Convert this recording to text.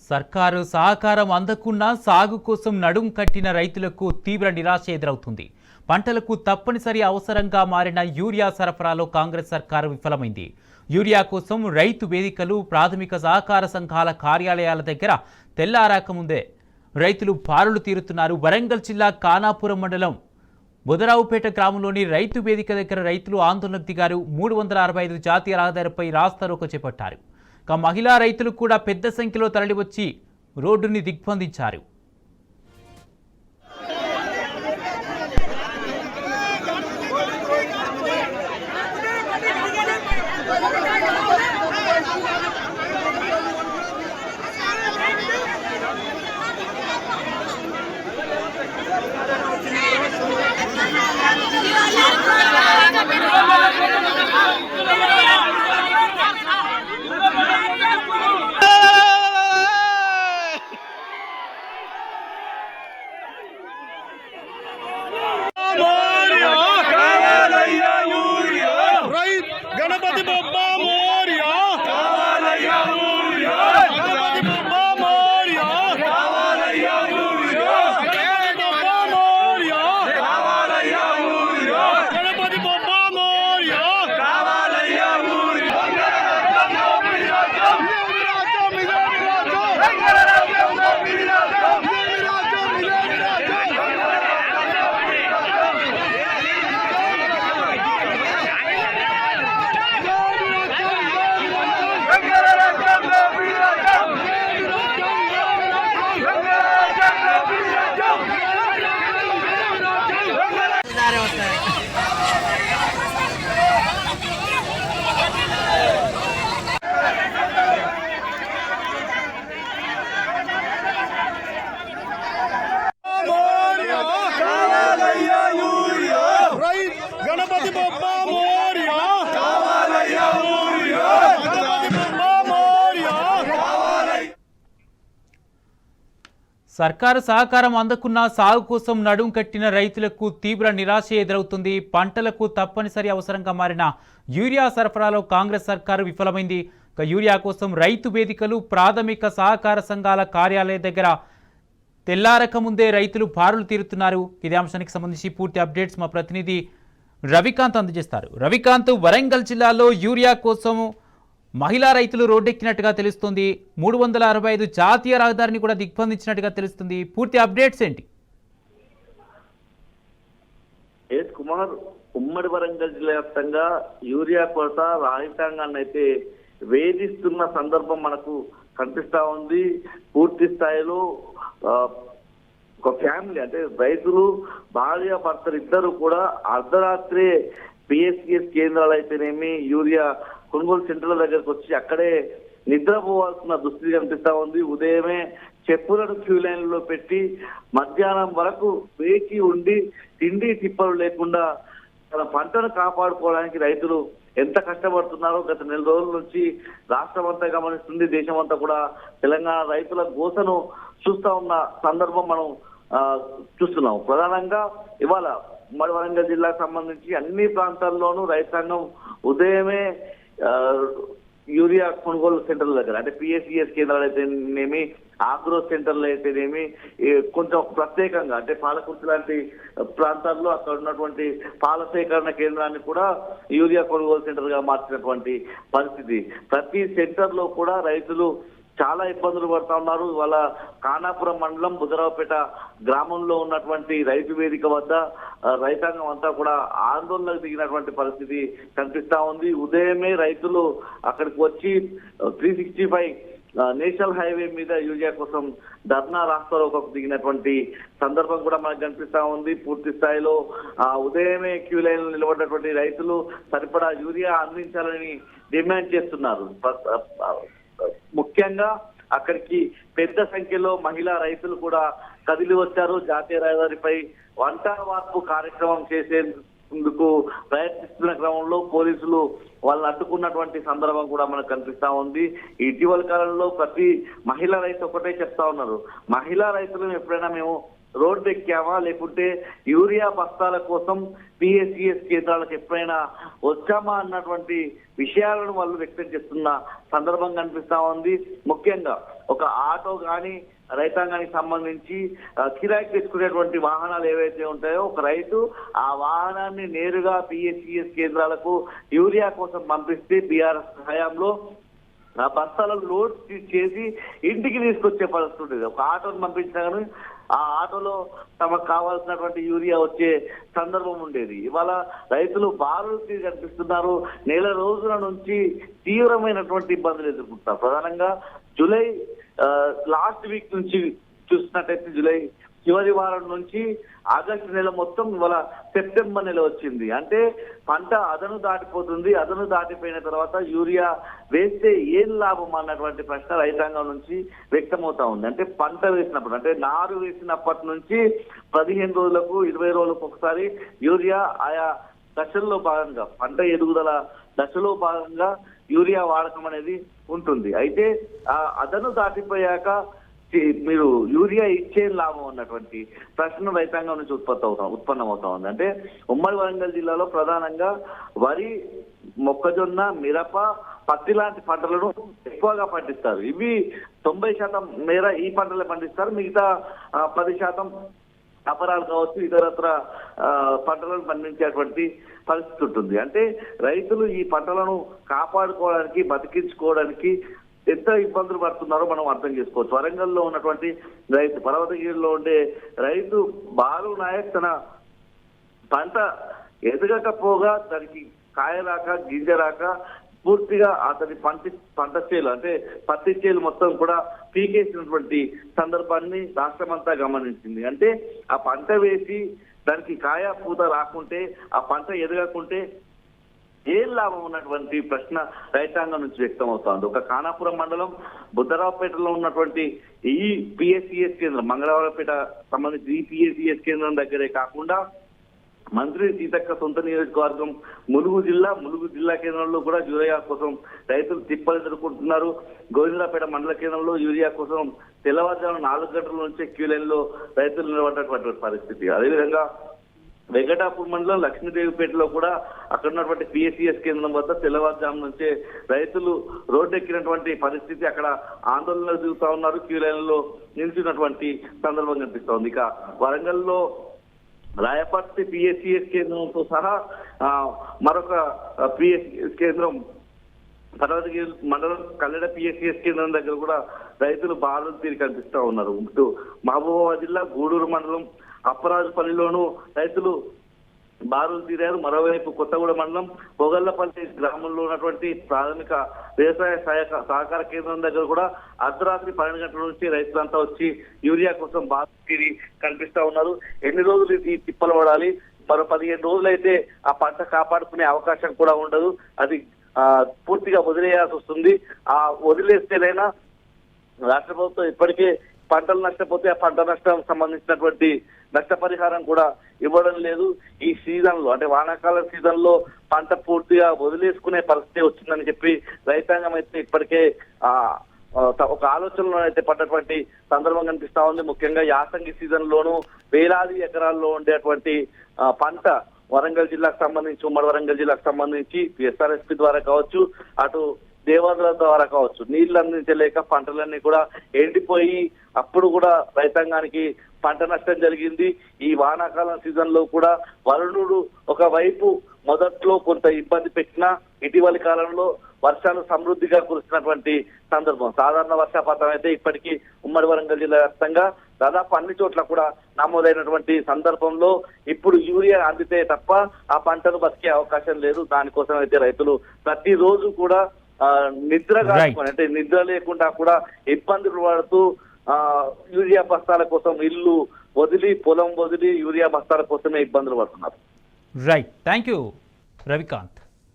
సర్కారు సహకారం అందకున్నా సాగు కోసం నడుం కట్టిన రైతులకు తీవ్ర నిరాశ ఎదురవుతుంది. పంటలకు తప్పనిసరి అవసరంగా మారిన యూరియా సరఫరాలో కాంగ్రెస్ సర్కారు విఫలమైంది. యూరియా కోసం రైతు వేదికలు, ప్రాథమిక సహకార సంఘాల కార్యాలయాల దగ్గర తెల్లారాకముందే రైతులు బారులు తీరుతున్నారు. వరంగల్ జిల్లా ఖానాపురం మండలం బుదరావుపేట గ్రామంలోని రైతు వేదిక దగ్గర రైతులు ఆందోళనకు దిగారు. 365 జాతీయ రహదారిపై రాస్తారోకో చేపట్టారు. మహిళా రైతులు కూడా పెద్ద సంఖ్యలో తరలివచ్చి రోడ్డుని దిగ్బంధించారు. సర్కారు సహకారం అందకున్నా సాగు కోసం నడుం కట్టిన రైతులకు తీవ్ర నిరాశ ఎదురవుతుంది. పంటలకు తప్పనిసరి అవసరంగా మారిన యూరియా సరఫరాలో కాంగ్రెస్ సర్కారు విఫలమైంది. యూరియా కోసం రైతు వేదికలు, ప్రాథమిక సహకార సంఘాల కార్యాలయ దగ్గర తెల్లారక ముందే రైతులు బారులు తీరుతున్నారు. ఇదే అంశానికి సంబంధించి పూర్తి అప్డేట్స్ మా ప్రతినిధి రవికాంత్ అందజేస్తారు. రవికాంత్, వరంగల్ జిల్లాలో యూరియా కోసం మహిళా రైతులు రోడ్డెక్కినట్టుగా తెలుస్తుంది. 365 జాతీయ రహదారిని కూడా దిగ్బంధించినట్టుగా తెలుస్తుంది. పూర్తి అప్డేట్స్ ఏంటి? కుమార్, ఉమ్మడి వరంగల్ జిల్లా వ్యాప్తంగా యూరియా కొరత రైతాంగాన్ని అయితే వేధిస్తున్న సందర్భం మనకు కనిపిస్తా ఉంది. పూర్తి స్థాయిలో ఒక ఫ్యామిలీ అంటే రైతులు, భార్య భర్తలు ఇద్దరు కూడా అర్ధరాత్రి పిఎస్సిఎస్ కేంద్రాలు అయితేనేమి యూరియా కొనుగోలు సెంటర్ల దగ్గరకు వచ్చి అక్కడే నిద్రపోవాల్సిన దుస్థితి కనిపిస్తా ఉంది. ఉదయమే చెప్పులను క్యూ లైన్లో పెట్టి మధ్యాహ్నం వరకు వేచి ఉండి తిండి తిప్పలు లేకుండా తన పంటను కాపాడుకోవడానికి రైతులు ఎంత కష్టపడుతున్నారో గత నెల రోజుల నుంచి రాష్ట్రం అంతా గమనిస్తుంది. దేశం అంతా కూడా తెలంగాణ రైతుల గోసను చూస్తా ఉన్న సందర్భం మనం చూస్తున్నాం. ప్రధానంగా ఇవాళ ఉమ్మడి వరంగల్ జిల్లాకు సంబంధించి అన్ని ప్రాంతాల్లోనూ రైతాంగం ఉదయమే యూరియా కొనుగోలు సెంటర్ల దగ్గర అంటే పిఎస్సిఎస్ కేంద్రాలు అయితేనేమి, ఆగ్రో సెంటర్లు అయితేనేమి, కొంచెం ప్రత్యేకంగా అంటే పాలకుర్తి లాంటి ప్రాంతాల్లో అక్కడ ఉన్నటువంటి పాల సేకరణ కేంద్రాన్ని కూడా యూరియా కొనుగోలు సెంటర్ గా మార్చినటువంటి పరిస్థితి. ప్రతి సెంటర్ లో కూడా రైతులు చాలా ఇబ్బందులు పడుతూ ఉన్నారు. ఇవాళ ఖానాపురం మండలం బుదరావుపేట గ్రామంలో ఉన్నటువంటి రైతు వేదిక వద్ద రైతాంగం అంతా కూడా ఆందోళనకు దిగినటువంటి పరిస్థితి కనిపిస్తా ఉంది. ఉదయమే రైతులు అక్కడికి వచ్చి 365 నేషనల్ హైవే మీద యూరియా కోసం ధర్నా రాస్తారోకో దిగినటువంటి సందర్భం కూడా మనకు కనిపిస్తా ఉంది. పూర్తి స్థాయిలో ఉదయమే క్యూ లైన్ నిలబడినటువంటి రైతులు సరిపడా యూరియా అందించాలని డిమాండ్ చేస్తున్నారు. ముఖ్యంగా అక్కడికి పెద్ద సంఖ్యలో మహిళా రైతులు కూడా కదిలి వచ్చారు. జాతీయ రహదారిపై వంట వార్పు కార్యక్రమం చేసేందుకు ప్రయత్నిస్తున్న క్రమంలో పోలీసులు వాళ్ళని అడ్డుకున్నటువంటి సందర్భం కూడా మనకు కనిపిస్తా ఉంది. ఇటీవల కాలంలో ప్రతి మహిళా రైతు ఒకటే చెప్తా ఉన్నారు, మహిళా రైతులను ఎప్పుడైనా మేము రోడ్డు ఎక్కామా లేకుంటే యూరియా బస్తాల కోసం పిఎస్సిఎస్ కేంద్రాలకు ఎప్పుడైనా వచ్చామా అన్నటువంటి విషయాలను వాళ్ళు వ్యక్తం చేస్తున్న సందర్భం కనిపిస్తా ఉంది. ముఖ్యంగా ఒక ఆటో కానీ రైతాంగానికి సంబంధించి కిరాయికి తెచ్చుకునేటువంటి వాహనాలు ఏవైతే ఉంటాయో ఒక రైతు ఆ వాహనాన్ని నేరుగా పిఎస్సిఎస్ కేంద్రాలకు యూరియా కోసం పంపిస్తే బీఆర్ఎస్ హయాంలో ఆ బస్తాలను లోడ్ చేసి ఇంటికి తీసుకొచ్చే పరిస్థితి ఉండేది. ఒక ఆటోని పంపించినా కానీ ఆ ఆటోలో తమకు కావాల్సినటువంటి యూరియా వచ్చే సందర్భం ఉండేది. ఇవాళ రైతులు బారులు కనిపిస్తున్నారు. నెల రోజుల నుంచి తీవ్రమైనటువంటి ఇబ్బందులు ఎదుర్కొంటున్నారు. ప్రధానంగా జూలై లాస్ట్ వీక్ నుంచి చూసినట్టయితే జూలై చివరి వారం నుంచి ఆగస్టు నెల మొత్తం ఇవాళ సెప్టెంబర్ నెల వచ్చింది. అంటే పంట అదను దాటిపోతుంది. అదను దాటిపోయిన తర్వాత యూరియా వేస్తే ఏం లాభం అన్నటువంటి ప్రశ్న రైతాంగం నుంచి వ్యక్తమవుతా ఉంది. అంటే పంట వేసినప్పుడు అంటే నారు వేసినప్పటి నుంచి 15 రోజులకు 20 రోజులకు ఒకసారి యూరియా ఆయా దశల్లో భాగంగా పంట ఎదుగుదల దశలో భాగంగా యూరియా వాడకం అనేది ఉంటుంది. అయితే ఆ అదను దాటిపోయాక మీరు యూరియా ఇచ్చే లాభం అన్నటువంటి ప్రశ్న రైతాంగం నుంచి ఉత్పన్నమవుతా ఉంది. అంటే ఉమ్మడి వరంగల్ జిల్లాలో ప్రధానంగా వరి, మొక్కజొన్న, మిరప, పత్తి లాంటి పంటలను ఎక్కువగా పండిస్తారు. ఇవి 90% మేర ఈ పంటలే పండిస్తారు. మిగతా 10% అపరాలు కావచ్చు, ఇతరత్ర పంటలను పండించేటువంటి పరిస్థితి ఉంటుంది. అంటే రైతులు ఈ పంటలను కాపాడుకోవడానికి, బతికించుకోవడానికి ఎంత ఇబ్బందులు పడుతున్నారో మనం అర్థం చేసుకోవచ్చు. వరంగల్లో ఉన్నటువంటి రైతు, పర్వతగిరిలో ఉండే రైతు బాలు నాయక్ తన పంట ఎదగకపోగా దానికి కాయ రాక, గింజ రాక పూర్తిగా అతని పంట చేలు అంటే పత్తి చేలు మొత్తం కూడా పీకేసినటువంటి సందర్భాన్ని రాష్ట్రమంతా గమనించింది. అంటే ఆ పంట వేసి దానికి కాయ పూత రాకుంటే, ఆ పంట ఎదగకుంటే ఏం లాభం ఉన్నటువంటి ప్రశ్న రైతాంగం నుంచి వ్యక్తం అవుతోంది. ఒక ఖానాపురం మండలం బుద్ధరావుపేటలో ఉన్నటువంటి ఈ పిఎస్సిఎస్ కేంద్రం, మంగళవారపేట సంబంధించి ఈ పిఎస్సిఎస్ కేంద్రం దగ్గరే కాకుండా మంత్రి సీతక్క సొంత నియోజకవర్గం ములుగు జిల్లా కేంద్రంలో కూడా యూరియా కోసం రైతులు తిప్పలు ఎదుర్కొంటున్నారు. గోవిందరాపేట మండల కేంద్రంలో యూరియా కోసం తెల్లవారుజాము 4 గంటల నుంచే క్యూ లైన్ లో రైతులు నిలబడ్డటువంటి పరిస్థితి. అదేవిధంగా వెంకటాపూర్ మండలం లక్ష్మీదేవిపేటలో కూడా అక్కడ ఉన్నటువంటి పిఎస్సిఎస్ కేంద్రం వద్ద తెల్లవారుజాము నుంచే రైతులు రోడ్డు ఎక్కినటువంటి పరిస్థితి, అక్కడ ఆందోళనలు దిగుతా ఉన్నారు, క్యూ లైన్లో నిలిచినటువంటి సందర్భం కనిపిస్తోంది. ఇక వరంగల్లో రాయపర్తి పిఎస్సిఎస్ కేంద్రంతో సహా మరొక పిఎస్సిఎస్ కేంద్రం పర్వతగిరి మండలం కల్లెడ పిఎస్సిఎస్ కేంద్రం దగ్గర కూడా రైతులు బారులు తీరి కనిపిస్తా ఉన్నారు. ఇటు మహబూబాబాద్ జిల్లా గూడూరు మండలం అప్పరాజుపల్లిలోనూ రైతులు బారులు తీరారు. మరోవైపు కొత్తగూడ మండలం పొగళ్లపల్లి గ్రామంలో ఉన్నటువంటి ప్రాథమిక వ్యవసాయ సహకార కేంద్రం దగ్గర కూడా అర్ధరాత్రి 12 గంటల నుంచి రైతులంతా వచ్చి యూరియా కోసం బారులు తీరి కనిపిస్తా ఉన్నారు. ఎన్ని రోజులు ఈ తిప్పలు పడాలి? మరో 15 రోజులైతే ఆ పంట కాపాడుకునే అవకాశం కూడా ఉండదు. అది పూర్తిగా వదిలేయాల్సి వస్తుంది. ఆ వదిలేస్తేనైనా రాష్ట్ర ప్రభుత్వం ఇప్పటికే పంటలు నష్టపోతే ఆ పంట నష్టం సంబంధించినటువంటి నష్టపరిహారం కూడా ఇవ్వడం లేదు. ఈ సీజన్ లో అంటే వానాకాల సీజన్ లో పంట పూర్తిగా వదిలేసుకునే పరిస్థితి వచ్చిందని చెప్పి రైతాంగం అయితే ఇప్పటికే ఒక ఆలోచనలో అయితే పడ్డటువంటి సందర్భం కనిపిస్తా ఉంది. ముఖ్యంగా యాసంగి సీజన్ లోనూ వేలాది ఎకరాల్లో ఉండేటువంటి పంట వరంగల్ జిల్లాకు సంబంధించి, ఉమ్మడి వరంగల్ జిల్లాకు సంబంధించి ఎస్ఆర్ఎస్పి ద్వారా కావచ్చు, అటు దేవాదుల ద్వారా కావచ్చు, నీళ్లు అందించలేక పంటలన్నీ కూడా ఎండిపోయి అప్పుడు కూడా రైతాంగానికి పంట నష్టం జరిగింది. ఈ వానాకాలం సీజన్ లో కూడా వరుణుడు ఒకవైపు మొదట్లో కొంత ఇబ్బంది పెట్టినా ఇటీవలి కాలంలో వర్షాలు సమృద్ధిగా కురుస్తున్నటువంటి సందర్భం. సాధారణ వర్షపాతం అయితే ఇప్పటికీ ఉమ్మడి వరంగల్ జిల్లా వ్యాప్తంగా దాదాపు అన్ని చోట్ల కూడా నమోదైనటువంటి సందర్భంలో ఇప్పుడు యూరియా అందితే తప్ప ఆ పంటను బతికే అవకాశం లేదు. దానికోసం అయితే రైతులు ప్రతిరోజు కూడా నిద్ర కాచుకొని అంటే నిద్ర లేకుండా కూడా ఇబ్బందులు పడుతూ యూరియా బస్తాల కోసం ఇల్లు వదిలి, పొలం వదిలి యూరియా బస్తాల కోసమే ఇబ్బందులు పడుతున్నారు. Right, thank you Ravikanth.